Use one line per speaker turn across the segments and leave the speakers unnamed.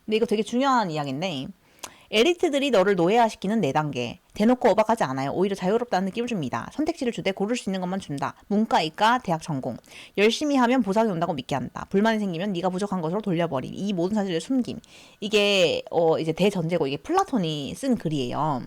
근데 이거 되게 중요한 이야기인데, 엘리트들이 너를 노예화시키는 4단계. 대놓고 억압하지 않아요. 오히려 자유롭다는 느낌을 줍니다. 선택지를 주되 고를 수 있는 것만 준다. 문과, 이과, 대학 전공. 열심히 하면 보상이 온다고 믿게 한다. 불만이 생기면 네가 부족한 것으로 돌려버림. 이 모든 사실을 숨김. 이게 이제 대전제고, 이게 플라톤이 쓴 글이에요.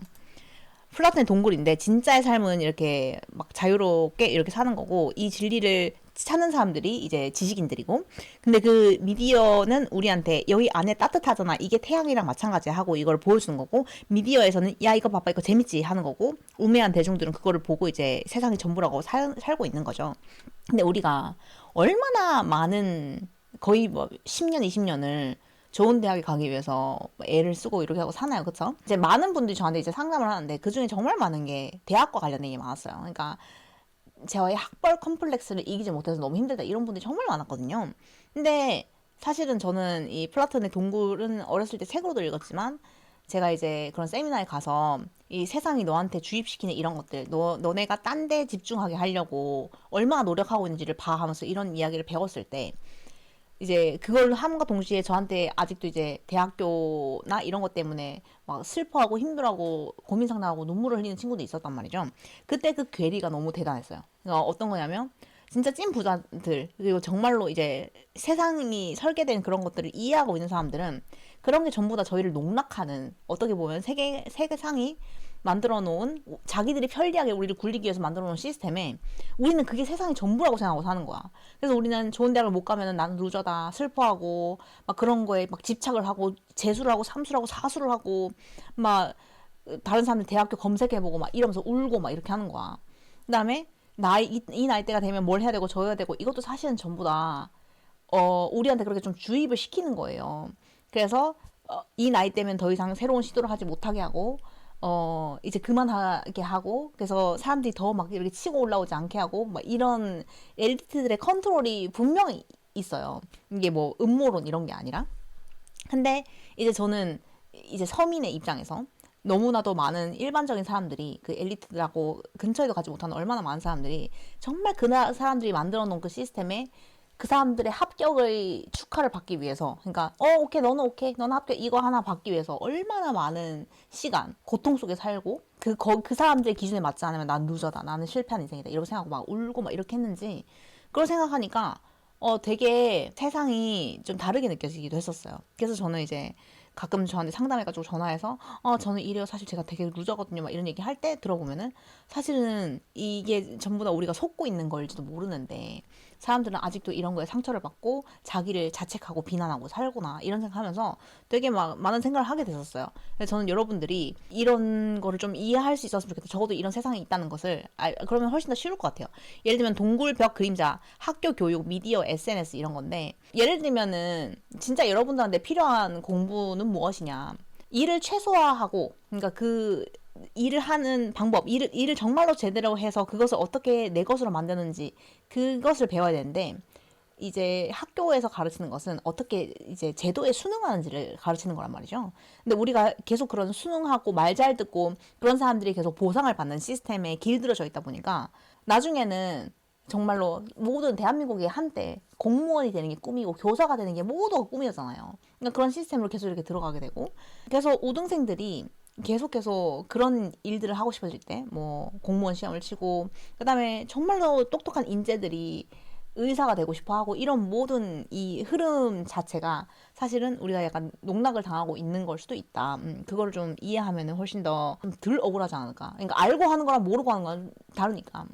플라톤의 동굴인데 진짜의 삶은 이렇게 막 자유롭게 이렇게 사는 거고, 이 진리를 찾는 사람들이 이제 지식인들이고, 근데 그 미디어는 우리한테 여기 안에 따뜻하잖아, 이게 태양이랑 마찬가지야 하고 이걸 보여주는 거고, 미디어에서는 야 이거 봐봐 이거 재밌지 하는 거고, 우매한 대중들은 그거를 보고 이제 세상이 전부라고 살고 있는 거죠. 근데 우리가 얼마나 많은, 거의 뭐 10년 20년을 좋은 대학에 가기 위해서 애를 쓰고 이렇게 하고 사나요, 그쵸? 이제 많은 분들이 저한테 이제 상담을 하는데 그 중에 정말 많은 게 대학과 관련된 게 많았어요. 그러니까 저의 학벌 컴플렉스를 이기지 못해서 너무 힘들다 이런 분들이 정말 많았거든요. 근데 사실은 저는 이 플라톤의 동굴은 어렸을 때 책으로도 읽었지만, 제가 이제 그런 세미나에 가서 이 세상이 너한테 주입시키는 이런 것들, 너네가 딴 데 집중하게 하려고 얼마나 노력하고 있는지를 봐 하면서 이런 이야기를 배웠을 때, 이제 그걸 함과 동시에 저한테 아직도 이제 대학교나 이런 것 때문에 막 슬퍼하고 힘들어하고 고민 상담하고 눈물을 흘리는 친구도 있었단 말이죠. 그때 그 괴리가 너무 대단했어요. 그러니까 어떤 거냐면, 진짜 찐 부자들, 그리고 정말로 이제 세상이 설계된 그런 것들을 이해하고 있는 사람들은 그런 게 전부 다 저희를 농락하는, 어떻게 보면 세계상이 만들어 놓은, 자기들이 편리하게 우리를 굴리기 위해서 만들어 놓은 시스템에 우리는 그게 세상이 전부라고 생각하고 사는 거야. 그래서 우리는 좋은 대학을 못 가면은 나는 루저다, 슬퍼하고 막 그런 거에 막 집착을 하고 재수를 하고 삼수를 하고 사수를 하고 막 다른 사람들 대학교 검색해보고 막 이러면서 울고 막 이렇게 하는 거야. 그다음에 이 나이대가 되면 뭘 해야 되고 저해야 되고, 이것도 사실은 전부 다 우리한테 그렇게 좀 주입을 시키는 거예요. 그래서 이 나이 때면 더 이상 새로운 시도를 하지 못하게 하고, 이제 그만하게 하고, 그래서 사람들이 더 막 이렇게 치고 올라오지 않게 하고, 막 이런 엘리트들의 컨트롤이 분명히 있어요. 이게 뭐 음모론 이런 게 아니라. 근데 이제 저는 이제 서민의 입장에서 너무나도 많은 일반적인 사람들이, 그 엘리트라고 근처에도 가지 못하는 얼마나 많은 사람들이 정말 그 사람들이 만들어 놓은 그 시스템에 그 사람들의 합격의 축하를 받기 위해서, 그러니까 오케이 너는 오케이 너는 합격 이거 하나 받기 위해서 얼마나 많은 시간 고통 속에 살고, 그 사람들의 기준에 맞지 않으면 난 루저다, 나는 실패한 인생이다 이렇게 생각하고 막 울고 막 이렇게 했는지, 그걸 생각하니까 되게 세상이 좀 다르게 느껴지기도 했었어요. 그래서 저는 이제 가끔 저한테 상담해가지고 전화해서 저는 이래요, 사실 제가 되게 루저거든요 막 이런 얘기 할 때 들어보면은, 사실은 이게 전부 다 우리가 속고 있는 걸지도 모르는데 사람들은 아직도 이런 거에 상처를 받고 자기를 자책하고 비난하고 살구나 이런 생각하면서 되게 막 많은 생각을 하게 됐었어요. 그래서 저는 여러분들이 이런 거를 좀 이해할 수 있었으면 좋겠다. 적어도 이런 세상이 있다는 것을 그러면 훨씬 더 쉬울 것 같아요. 예를 들면 동굴, 벽, 그림자, 학교, 교육, 미디어, SNS 이런 건데, 예를 들면은 진짜 여러분들한테 필요한 공부는 무엇이냐, 일을 최소화하고, 그러니까 그 일을 하는 방법, 일을 정말로 제대로 해서 그것을 어떻게 내 것으로 만드는지, 그것을 배워야 되는데, 이제 학교에서 가르치는 것은 어떻게 이제 제도에 순응하는지를 가르치는 거란 말이죠. 근데 우리가 계속 그런 순응하고 말 잘 듣고 그런 사람들이 계속 보상을 받는 시스템에 길들여져 있다 보니까, 나중에는 정말로 모든 대한민국이 한때 공무원이 되는 게 꿈이고 교사가 되는 게 모두가 꿈이었잖아요. 그러니까 그런 시스템으로 계속 이렇게 들어가게 되고, 그래서 우등생들이 계속해서 그런 일들을 하고 싶어질 때, 뭐 공무원 시험을 치고, 그다음에 정말로 똑똑한 인재들이 의사가 되고 싶어 하고, 이런 모든 이 흐름 자체가 사실은 우리가 약간 농락을 당하고 있는 걸 수도 있다. 그거를 좀 이해하면 훨씬 더 덜 억울하지 않을까. 그러니까 알고 하는 거랑 모르고 하는 건 다르니까.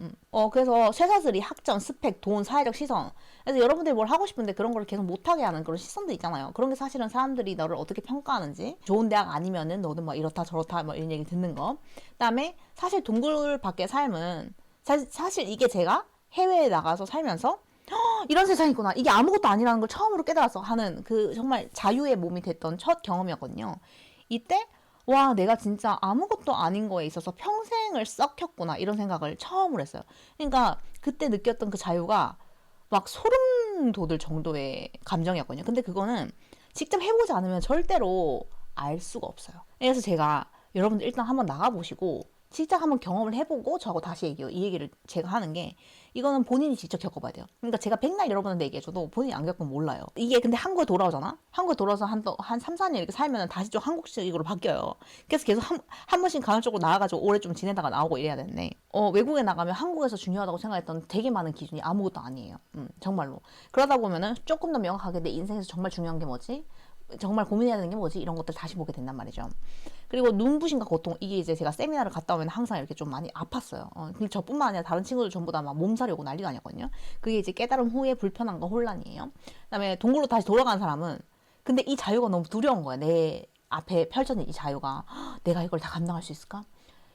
그래서 쇠사슬이 학점, 스펙, 돈, 사회적 시선. 그래서 여러분들이 뭘 하고 싶은데 그런 걸 계속 못하게 하는 그런 시선도 있잖아요. 그런 게 사실은 사람들이 너를 어떻게 평가하는지, 좋은 대학 아니면은 너는 뭐 이렇다 저렇다 뭐 이런 얘기 듣는 거. 그다음에 사실 동굴 밖의 삶은, 사실 이게 제가 해외에 나가서 살면서 이런 세상이구나, 이게 아무것도 아니라는 걸 처음으로 깨달아서 하는, 그 정말 자유의 몸이 됐던 첫 경험이었거든요. 이때 와, 내가 진짜 아무것도 아닌 거에 있어서 평생을 썩혔구나 이런 생각을 처음으로 했어요. 그러니까 그때 느꼈던 그 자유가 막 소름 돋을 정도의 감정이었거든요. 근데 그거는 직접 해보지 않으면 절대로 알 수가 없어요. 그래서 제가, 여러분들 일단 한번 나가보시고 직접 한번 경험을 해보고 저하고 다시 얘기해요. 이 얘기를 제가 하는 게, 이거는 본인이 직접 겪어봐야 돼요. 그러니까 제가 백날 여러분한테 얘기해줘도 본인이 안 겪으면 몰라요. 이게 근데 한국에 돌아오잖아? 한국에 돌아와서 한 3, 4년 이렇게 살면 다시 좀 한국식으로 바뀌어요. 그래서 계속 한 번씩 간헐적으로 나와가지고 오래 좀 지내다가 나오고 이래야 되는데, 외국에 나가면 한국에서 중요하다고 생각했던 되게 많은 기준이 아무것도 아니에요. 정말로. 그러다 보면은 조금 더 명확하게 내 인생에서 정말 중요한 게 뭐지? 정말 고민해야 되는 게 뭐지? 이런 것들 다시 보게 된단 말이죠. 그리고 눈부심과 고통, 이게 이제 제가 세미나를 갔다 오면 항상 이렇게 좀 많이 아팠어요. 근데 저뿐만 아니라 다른 친구들 전부 다 막 몸살이 오고 난리가 아니었거든요. 그게 이제 깨달음 후에 불편함과 혼란이에요. 그다음에 동굴로 다시 돌아간 사람은, 근데 이 자유가 너무 두려운 거야. 내 앞에 펼쳐진 이 자유가. 내가 이걸 다 감당할 수 있을까?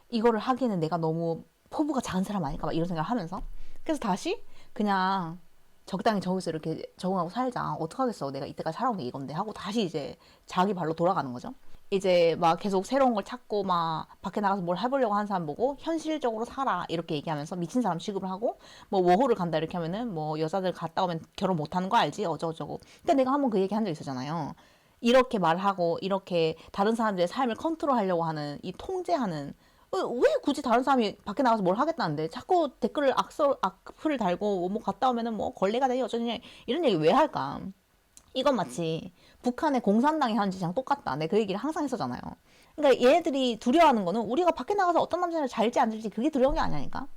이거를 하기에는 내가 너무 포부가 작은 사람 아닐까? 막 이런 생각을 하면서. 그래서 다시 그냥 적당히 저기서 이렇게 적응하고 살자. 어떡하겠어. 내가 이때까지 살아온 게 이건데. 하고 다시 이제 자기 발로 돌아가는 거죠. 이제 막 계속 새로운 걸 찾고 막 밖에 나가서 뭘 해보려고 하는 사람 보고 현실적으로 살아 이렇게 얘기하면서 미친 사람 취급을 하고, 뭐 워홀을 간다 이렇게 하면은 뭐 여자들 갔다 오면 결혼 못하는 거 알지? 어쩌고저쩌고. 그러니까 내가 한번 그 얘기 한 적 있었잖아요. 이렇게 말하고 이렇게 다른 사람들의 삶을 컨트롤하려고 하는 이 통제하는, 왜 굳이 다른 사람이 밖에 나가서 뭘 하겠다는데 자꾸 댓글을 악플을 달고 뭐 갔다 오면은 뭐 걸레가 되니 어쩌니 이런 얘기 왜 할까? 이건 마치 북한의 공산당이 하는 짓이랑 똑같다. 내가 그 얘기를 항상 했었잖아요. 그러니까 얘네들이 두려워하는 거는 우리가 밖에 나가서 어떤 남자를 잘지 안 잘지 그게 두려운 게 아니라니까.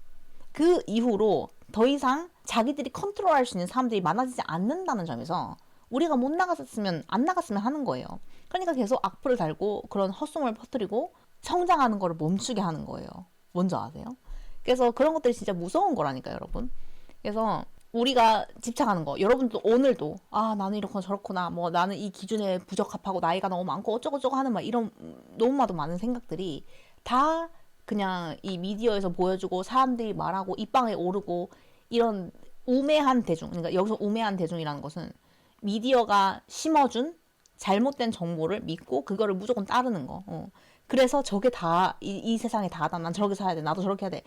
그 이후로 더 이상 자기들이 컨트롤할 수 있는 사람들이 많아지지 않는다는 점에서 우리가 못 나갔으면 안 나갔으면 하는 거예요. 그러니까 계속 악플을 달고 그런 헛소문을 퍼뜨리고 성장하는 거를 멈추게 하는 거예요. 뭔지 아세요? 그래서 그런 것들이 진짜 무서운 거라니까, 여러분. 그래서 우리가 집착하는 거, 여러분도 오늘도 나는 이렇거나 저렇구나, 뭐 나는 이 기준에 부적합하고 나이가 너무 많고 어쩌고저쩌고 하는 막 이런 너무나도 많은 생각들이 다 그냥 이 미디어에서 보여주고 사람들이 말하고 입방에 오르고 이런 우매한 대중, 그러니까 여기서 우매한 대중이라는 것은 미디어가 심어준 잘못된 정보를 믿고 그거를 무조건 따르는 거. 그래서 저게 다 이 세상에 다다. 난 저렇게 살아야 돼. 나도 저렇게 해야 돼.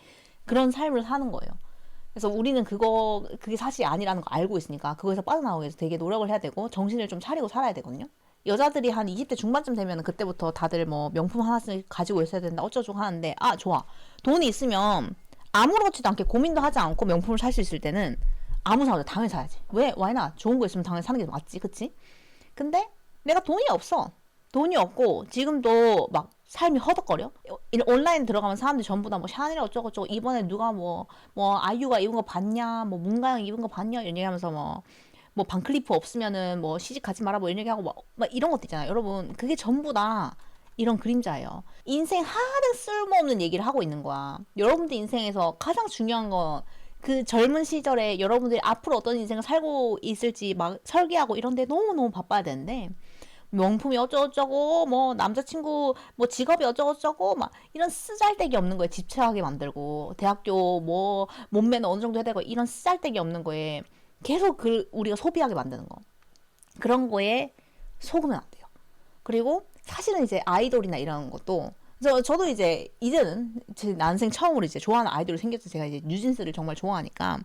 그런 삶을 사는 거예요. 그래서 우리는 그게 사실이 아니라는 거 알고 있으니까 그거에서 빠져나오기 위해서 되게 노력을 해야 되고 정신을 좀 차리고 살아야 되거든요. 여자들이 한 20대 중반쯤 되면 그때부터 다들 뭐 명품 하나씩 가지고 있어야 된다 어쩌고저쩌고 하는데, 좋아. 돈이 있으면 아무렇지도 않게 고민도 하지 않고 명품을 살 수 있을 때는 아무 사람도 당연히 사야지. 왜? Why not? 좋은 거 있으면 당연히 사는 게 맞지, 그치? 근데 내가 돈이 없어. 돈이 없고 지금도 막 삶이 허덕거려. 온라인 들어가면 사람들이 전부 다 뭐 샤넬 어쩌고저쩌고, 이번에 누가 뭐 아이유가 입은 거 봤냐, 뭐 문가영 입은 거 봤냐 이런 얘기하면서 뭐 반클리프 없으면은 뭐 시집 가지 마라 뭐 이런 얘기하고 막 이런 것도 있잖아요. 여러분, 그게 전부 다 이런 그림자예요. 인생 하등 쓸모없는 얘기를 하고 있는 거야. 여러분들 인생에서 가장 중요한 건 그 젊은 시절에 여러분들이 앞으로 어떤 인생을 살고 있을지 막 설계하고 이런데 너무너무 바빠야 되는데, 명품이 어쩌고저쩌고 뭐 남자친구 뭐 직업이 어쩌고저쩌고 막 이런 쓰잘데기 없는 거에 집착하게 만들고, 대학교 뭐 몸매는 어느 정도 해야 되고 이런 쓰잘데기 없는 거에 계속 우리가 소비하게 만드는 거, 그런 거에 속으면 안 돼요. 그리고 사실은 이제 아이돌이나 이런 것도 저도 이제는 제 난생 처음으로 이제 좋아하는 아이돌이 생겼어요. 제가 이제 뉴진스를 정말 좋아하니까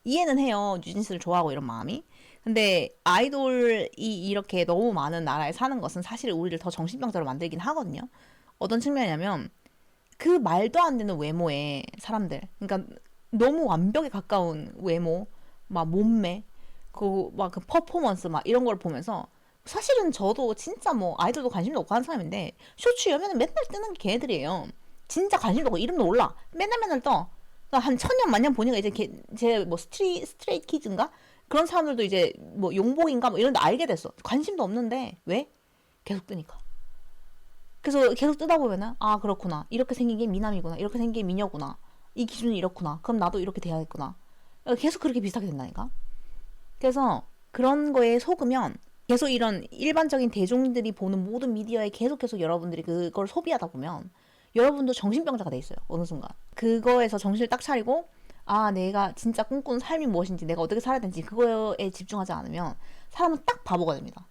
이해는 해요. 뉴진스를 좋아하고 이런 마음이. 근데 아이돌이 이렇게 너무 많은 나라에 사는 것은 사실 우리를 더 정신병자로 만들긴 하거든요. 어떤 측면이냐면 그 말도 안 되는 외모의 사람들, 그러니까 너무 완벽에 가까운 외모, 막 몸매, 그 퍼포먼스 막 이런 걸 보면서 사실은 저도 진짜 뭐 아이돌도 관심도 없고 하는 사람인데 쇼츠 여면은 맨날 뜨는 게 걔네들이에요. 진짜 관심도 없고 이름도 몰라. 맨날 떠. 그러니까 한 천년 만년 보니까 이제 제 뭐 스트레이트 키즈인가? 그런 사람들도 이제 뭐 용복인가 뭐 이런 데 알게 됐어. 관심도 없는데 왜? 계속 뜨니까. 그래서 계속 뜨다 보면은 그렇구나. 이렇게 생긴 게 미남이구나. 이렇게 생긴 게 미녀구나. 이 기준이 이렇구나. 그럼 나도 이렇게 돼야겠구나. 계속 그렇게 비슷하게 된다니까. 그래서 그런 거에 속으면 계속 이런 일반적인 대중들이 보는 모든 미디어에 계속 여러분들이 그걸 소비하다 보면 여러분도 정신병자가 돼 있어요. 어느 순간. 그거에서 정신을 딱 차리고 내가 진짜 꿈꾸는 삶이 무엇인지, 내가 어떻게 살아야 되는지 그거에 집중하지 않으면 사람은 딱 바보가 됩니다.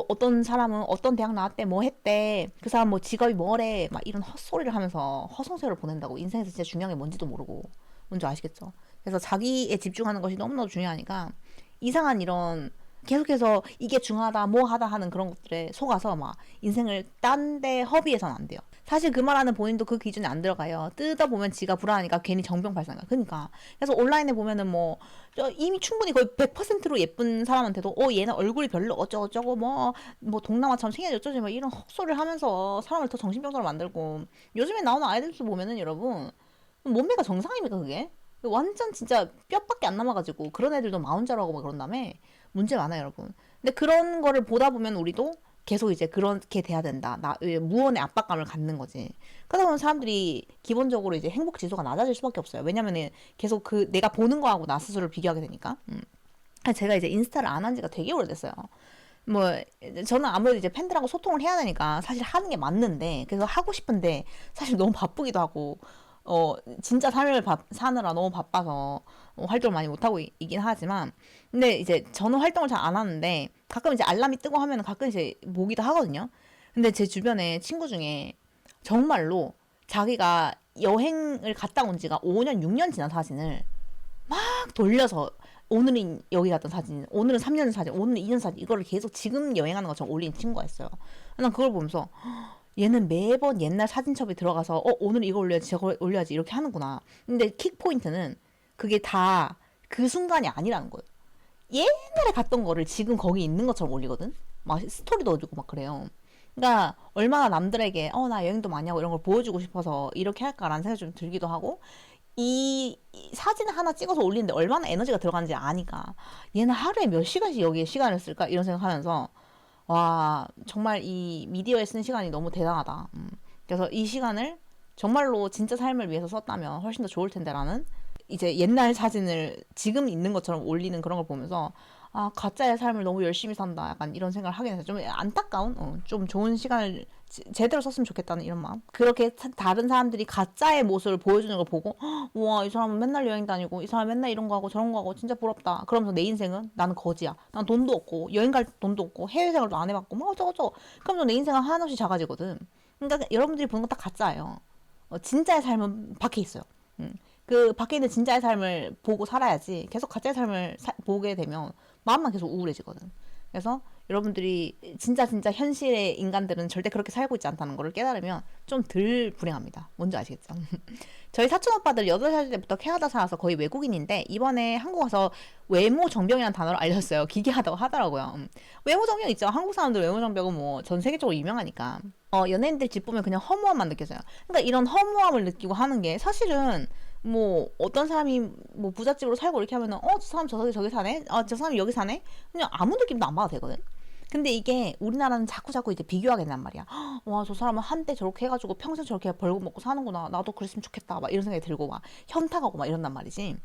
어떤 사람은 어떤 대학 나왔대, 뭐 했대, 그 사람 뭐 직업이 뭐래, 막 이런 헛소리를 하면서 허송세월을 보낸다고. 인생에서 진짜 중요한 게 뭔지도 모르고. 뭔지 아시겠죠? 그래서 자기에 집중하는 것이 너무너무 중요하니까 이상한 이런 계속해서 이게 중요하다 뭐 하다 하는 그런 것들에 속아서 막 인생을 딴 데 허비해서는 안 돼요. 사실 그 말하는 본인도 그 기준에 안 들어가요. 뜯어보면 지가 불안하니까 괜히 정병 발상이야. 그러니까 그래서 온라인에 보면은 뭐 이미 충분히 거의 100%로 예쁜 사람한테도 얘는 얼굴이 별로 어쩌고저쩌고 뭐 동남아처럼 생겨져 어쩌지 막 이런 헛소리를 하면서 사람을 더 정신병자로 만들고, 요즘에 나오는 아이들도 보면은 여러분 몸매가 정상입니까 그게? 완전 진짜 뼈밖에 안 남아가지고 그런 애들도 마흔자로 하고 막 그런 다음에 문제 많아요 여러분. 근데 그런 거를 보다 보면 우리도 계속 이제 그렇게 돼야 된다. 무언의 압박감을 갖는 거지. 그러다 보면 사람들이 기본적으로 이제 행복 지수가 낮아질 수밖에 없어요. 왜냐면은 계속 그 내가 보는 거하고 나 스스로를 비교하게 되니까. 제가 이제 인스타를 안 한 지가 되게 오래됐어요. 뭐 저는 아무래도 이제 팬들하고 소통을 해야 되니까 사실 하는 게 맞는데, 그래서 하고 싶은데 사실 너무 바쁘기도 하고 진짜 삶을 사느라 너무 바빠서 활동을 많이 못하고 있긴 하지만, 근데 이제 저는 활동을 잘 안 하는데 가끔 이제 알람이 뜨고 하면 가끔 이제 보기도 하거든요. 근데 제 주변에 친구 중에 정말로 자기가 여행을 갔다 온 지가 5년, 6년 지난 사진을 막 돌려서, 오늘은 여기 갔던 사진, 오늘은 3년 사진, 오늘은 2년 사진, 이거를 계속 지금 여행하는 것처럼 올린 친구가 있어요. 난 그걸 보면서 얘는 매번 옛날 사진첩에 들어가서 오늘 이거 올려야지 저거 올려야지 이렇게 하는구나. 근데 킥 포인트는 그게 다 그 순간이 아니라는 거예요. 옛날에 갔던 거를 지금 거기 있는 것처럼 올리거든. 막 스토리도 올리고 막 그래요. 그러니까 얼마나 남들에게 나 여행도 많이 하고 이런 걸 보여주고 싶어서 이렇게 할까라는 생각이 좀 들기도 하고, 이 사진 하나 찍어서 올리는데 얼마나 에너지가 들어가는지 아니까 얘는 하루에 몇 시간씩 여기에 시간을 쓸까 이런 생각하면서, 와 정말 이 미디어에 쓴 시간이 너무 대단하다. 그래서 이 시간을 정말로 진짜 삶을 위해서 썼다면 훨씬 더 좋을 텐데라는, 이제 옛날 사진을 지금 있는 것처럼 올리는 그런 걸 보면서 가짜의 삶을 너무 열심히 산다 약간 이런 생각을 하게 돼서 좀 안타까운, 좀 좋은 시간을 제대로 썼으면 좋겠다는 이런 마음. 그렇게 다른 사람들이 가짜의 모습을 보여주는 걸 보고 와 이 사람은 맨날 여행 다니고 이 사람 맨날 이런 거 하고 저런 거 하고 진짜 부럽다. 그러면서 내 인생은 나는 거지야. 난 돈도 없고 여행 갈 돈도 없고 해외 생활도 안 해봤고 뭐 어쩌고저쩌고. 그러면서 내 인생은 한없이 작아지거든. 그러니까 여러분들이 보는 건 딱 가짜예요. 진짜의 삶은 밖에 있어요. 그 밖에 있는 진짜의 삶을 보고 살아야지, 계속 가짜의 삶을 보게 되면 마음만 계속 우울해지거든. 그래서 여러분들이 진짜 현실의 인간들은 절대 그렇게 살고 있지 않다는 걸 깨달으면 좀 덜 불행합니다. 뭔지 아시겠죠? 저희 사촌 오빠들 8살 때부터 캐나다 살아서 거의 외국인인데 이번에 한국 와서 외모 정병이라는 단어를 알렸어요. 기괴하다고 하더라고요. 외모 정병 있죠. 한국 사람들 외모 정병은 뭐 전 세계적으로 유명하니까. 연예인들 집 보면 그냥 허무함만 느껴져요. 그러니까 이런 허무함을 느끼고 하는 게 사실은 뭐 어떤 사람이 뭐 부잣집으로 살고 이렇게 하면은 저 사람 저기 사네, 저 사람이 여기 사네, 그냥 아무 느낌도 안 받아도 되거든. 근데 이게 우리나라는 자꾸 이제 비교하게 된단 말이야. 와 저 사람은 한때 저렇게 해가지고 평생 저렇게 벌고 먹고 사는구나, 나도 그랬으면 좋겠다 막 이런 생각이 들고 막 현타가고 막 이런단 말이지.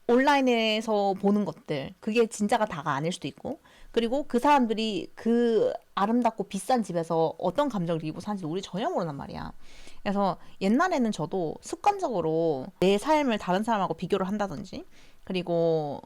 온라인에서 보는 것들 그게 진짜가 다가 아닐 수도 있고, 그리고 그 사람들이 그 아름답고 비싼 집에서 어떤 감정을 느끼고 사는지 우리 전혀 모른단 말이야. 그래서 옛날에는 저도 습관적으로 내 삶을 다른 사람하고 비교를 한다든지, 그리고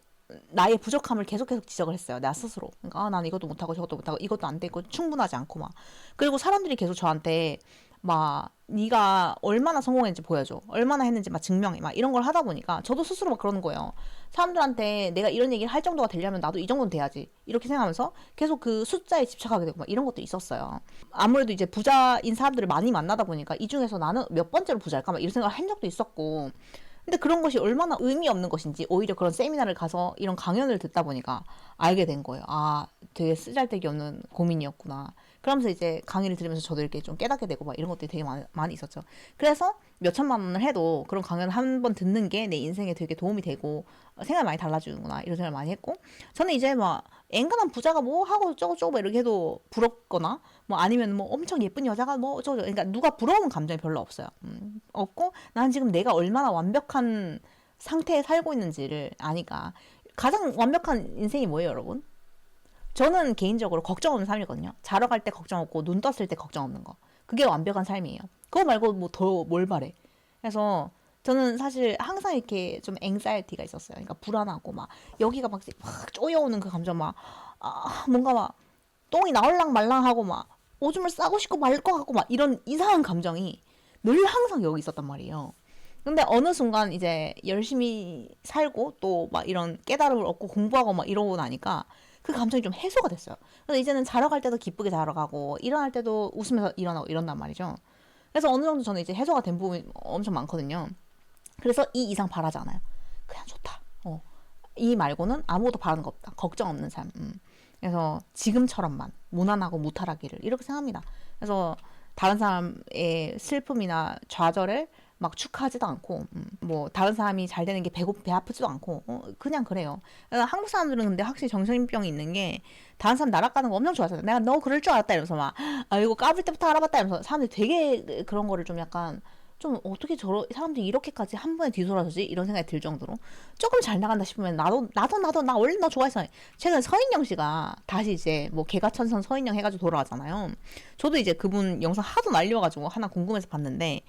나의 부족함을 계속 지적을 했어요. 나 스스로. 그러니까 난 이것도 못하고 저것도 못하고 이것도 안 되고 충분하지 않고 막. 그리고 사람들이 계속 저한테 막 네가 얼마나 성공했는지 보여줘, 얼마나 했는지 막 증명해, 막 이런 걸 하다 보니까 저도 스스로 막 그러는 거예요. 사람들한테 내가 이런 얘기를 할 정도가 되려면 나도 이 정도는 돼야지 이렇게 생각하면서 계속 그 숫자에 집착하게 되고 막 이런 것도 있었어요. 아무래도 이제 부자인 사람들을 많이 만나다 보니까 이 중에서 나는 몇 번째로 부자일까 막 이런 생각을 한 적도 있었고, 근데 그런 것이 얼마나 의미 없는 것인지 오히려 그런 세미나를 가서 이런 강연을 듣다 보니까 알게 된 거예요. 되게 쓰잘데기 없는 고민이었구나. 그러면서 이제 강의를 들으면서 저도 이렇게 좀 깨닫게 되고 막 이런 것들이 되게 많이 있었죠. 그래서 몇 천만 원을 해도 그런 강연 한 번 듣는 게 내 인생에 되게 도움이 되고 생각이 많이 달라지는구나 이런 생각을 많이 했고, 저는 이제 막 앵간한 부자가 뭐 하고 저거 이렇게 해도 부럽거나 뭐 아니면 뭐 엄청 예쁜 여자가 뭐 저거, 그러니까 누가 부러운 감정이 별로 없어요. 없고 난 지금 내가 얼마나 완벽한 상태에 살고 있는지를 아니까. 가장 완벽한 인생이 뭐예요 여러분? 저는 개인적으로 걱정 없는 삶이거든요. 자러 갈 때 걱정 없고 눈 떴을 때 걱정 없는 거. 그게 완벽한 삶이에요. 그거 말고 뭐 더 뭘 바래. 그래서 저는 사실 항상 이렇게 좀 앵사이티가 있었어요. 그러니까 불안하고 막 여기가 막 쪼여오는 그 감정, 막 뭔가 막 똥이 나올랑 말랑하고 막 오줌을 싸고 싶고 말 것 같고 막 이런 이상한 감정이 늘 항상 여기 있었단 말이에요. 근데 어느 순간 이제 열심히 살고 또 막 이런 깨달음을 얻고 공부하고 막 이러고 나니까 그 감정이 좀 해소가 됐어요. 그래서 이제는 자러 갈 때도 기쁘게 자러 가고 일어날 때도 웃으면서 일어나고 이런단 말이죠. 그래서 어느 정도 저는 이제 해소가 된 부분이 엄청 많거든요. 그래서 이 이상 바라지 않아요. 그냥 좋다. 이 말고는 아무것도 바라는 거 없다. 걱정 없는 삶. 그래서 지금처럼만 무난하고 무탈하기를 이렇게 생각합니다. 그래서 다른 사람의 슬픔이나 좌절을 막 축하하지도 않고 뭐 다른 사람이 잘 되는 게 배 아프지도 않고 그냥 그래요. 그래서 한국 사람들은 근데 확실히 정신병이 있는 게 다른 사람 날아가는 거 엄청 좋아하잖아요. 내가 너 그럴 줄 알았다 이러면서 막 이거 까불 때부터 알아봤다 이러면서 사람들이 되게 그런 거를 좀 약간 좀 어떻게 사람들이 이렇게까지 한 번에 뒤돌아서지 이런 생각이 들 정도로 조금 잘 나간다 싶으면 나도 나 원래 너 좋아했어. 최근 서인영 씨가 다시 이제 뭐 개가천선 서인영 해가지고 돌아가잖아요. 저도 이제 그분 영상 하도 날려가지고 하나 궁금해서 봤는데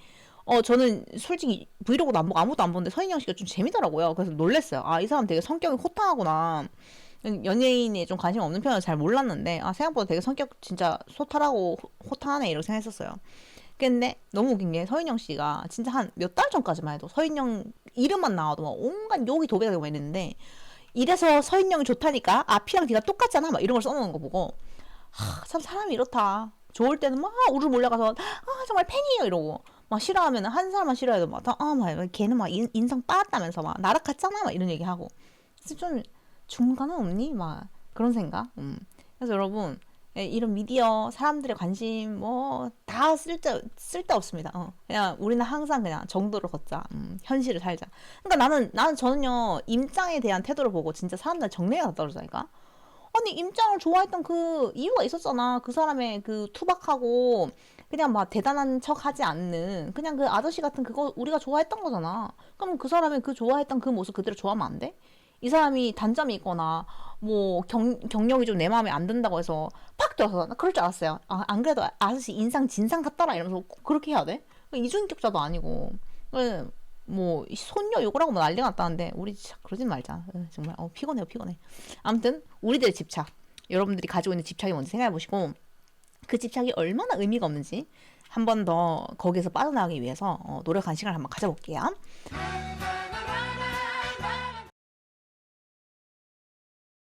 저는 솔직히 브이로그도 안 보고 아무것도 안 보는데 서인영 씨가 좀 재미더라고요. 그래서 놀랬어요. 이 사람 되게 성격이 호탕하구나. 연예인에 좀 관심 없는 편은 잘 몰랐는데 생각보다 되게 성격 진짜 소탈하고 호탕하네 이렇게 생각했었어요. 근데 너무 웃긴 게 서인영 씨가 진짜 한 몇 달 전까지만 해도 서인영 이름만 나와도 막 온갖 욕이 도배가 되고 있는데 이래서 서인영이 좋다니까 앞이랑 뒤가 똑같잖아 막 이런 걸 써놓은 거 보고 참 사람이 이렇다. 좋을 때는 막 우르르 몰려가서 정말 팬이에요 이러고 막 싫어하면 한 사람만 싫어해도 막 걔는 막 인성 빠았다면서 막 나락갔잖아 막 이런 얘기하고 그래서 좀 중간은 없니? 막 그런 생각. 그래서 여러분 이런 미디어 사람들의 관심 뭐 다 쓸데 없습니다. 그냥 우리는 항상 그냥 정도를 걷자. 현실을 살자. 그러니까 저는요 임장에 대한 태도를 보고 진짜 사람들 정리가 다 떨어지니까. 아니 임장을 좋아했던 그 이유가 있었잖아. 그 사람의 그 투박하고 그냥 막 대단한 척 하지 않는 그냥 그 아저씨 같은 그거 우리가 좋아했던 거잖아. 그럼 그 사람의 그 좋아했던 그 모습 그대로 좋아하면 안 돼? 이 사람이 단점이 있거나 뭐 경력이 좀 내 마음에 안 든다고 해서 팍 들어서 나 그럴 줄 알았어요. 안 그래도 아저씨 인상 진상 같더라 이러면서 그렇게 해야 돼? 이중인격자도 아니고 뭐 손녀 욕을 하고 뭐 난리가 났다는데 우리 진짜 그러진 말자. 정말 피곤해요 피곤해. 아무튼 우리들의 집착 여러분들이 가지고 있는 집착이 뭔지 생각해 보시고 그 집착이 얼마나 의미가 없는지 한 번 더 거기에서 빠져나가기 위해서 노력한 시간을 한번 가져볼게요.